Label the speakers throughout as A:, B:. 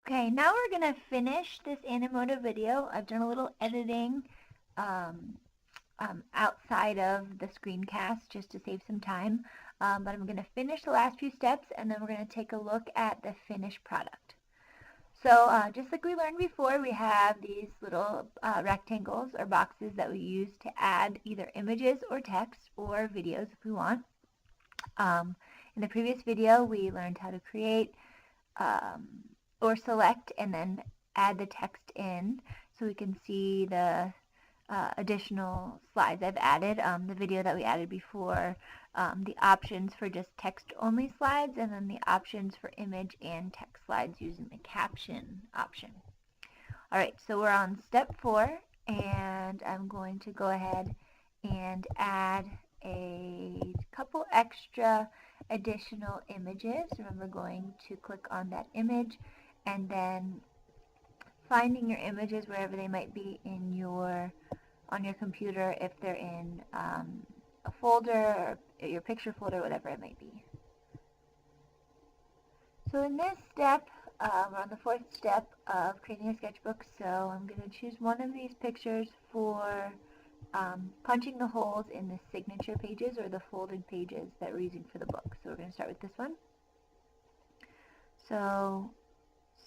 A: Okay, now we're going to finish this Animoto video. I've done a little editing outside of the screencast just to save some time. But I'm going to finish the last few steps and then we're going to take a look at the finished product. So just like we learned before, we have these little rectangles or boxes that we use to add either images or text or videos if we want. In the previous video, we learned how to create or select and then add the text in so we can see the additional slides I've added. The video that we added before, the options for just text-only slides, and then the options for image and text slides using the caption option. Alright, so we're on step 4, and I'm going to go ahead and add a couple extra additional images. Remember, going to click on that image and then finding your images wherever they might be in on your computer, if they're in a folder or your picture folder, whatever it might be. So in this step, we're on the 4th step of creating a sketchbook, so I'm going to choose one of these pictures for punching the holes in the signature pages or the folded pages that we're using for the book. So we're going to start with this one. So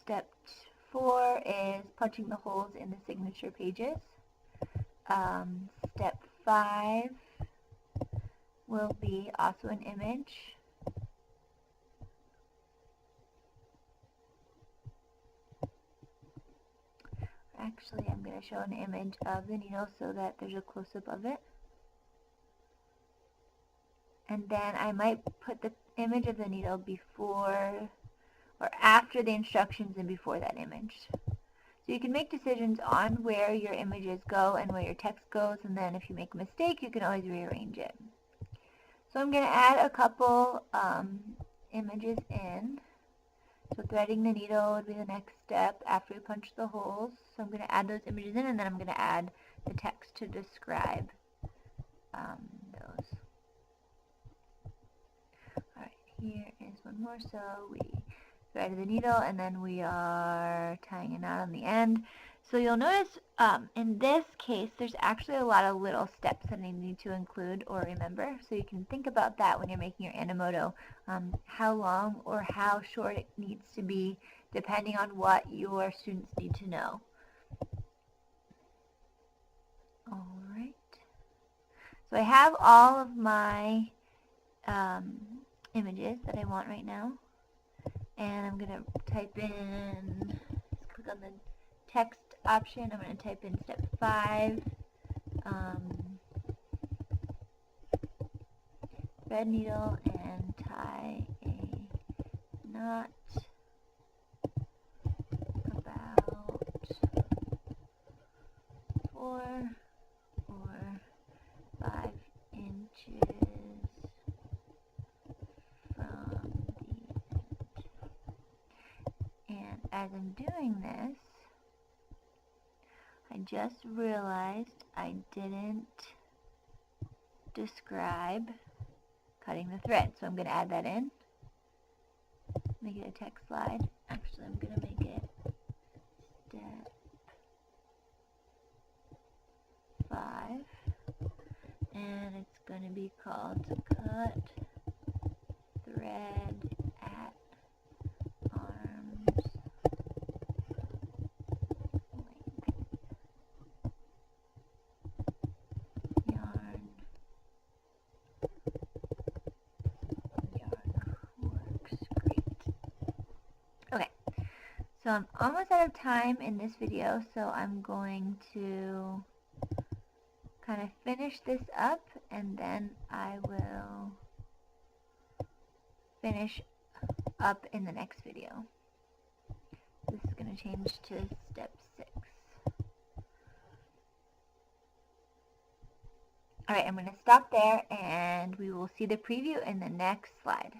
A: step 4 is punching the holes in the signature pages. Step 5 will be also an image. Actually, I'm going to show an image of the needle so that there's a close-up of it. And then I might put the image of the needle before or after the instructions and before that image. So you can make decisions on where your images go and where your text goes, and then if you make a mistake, you can always rearrange it. So I'm going to add a couple images in. So threading the needle would be the next step after we punch the holes. So I'm going to add those images in, and then I'm going to add the text to describe those. Alright, here is one more. So we threaded the needle, and then we are tying a knot on the end. So you'll notice in this case there's actually a lot of little steps that I need to include or remember, so you can think about that when you're making your Animoto, how long or how short it needs to be depending on what your students need to know. Alright, so I have all of my images that I want right now, and I'm going to type in, just click on the text option. I'm going to type in step 5, thread needle and tie a knot about 4 or 5 inches from the end. And as I'm doing this, I just realized I didn't describe cutting the thread, so I'm going to add that in, make it a text slide. Actually, I'm going to make it step 5, and it's going to be called cut thread at arm's So I'm almost out of time in this video, so I'm going to kind of finish this up, and then I will finish up in the next video. This is going to change to step 6. Alright, I'm going to stop there, and we will see the preview in the next slide.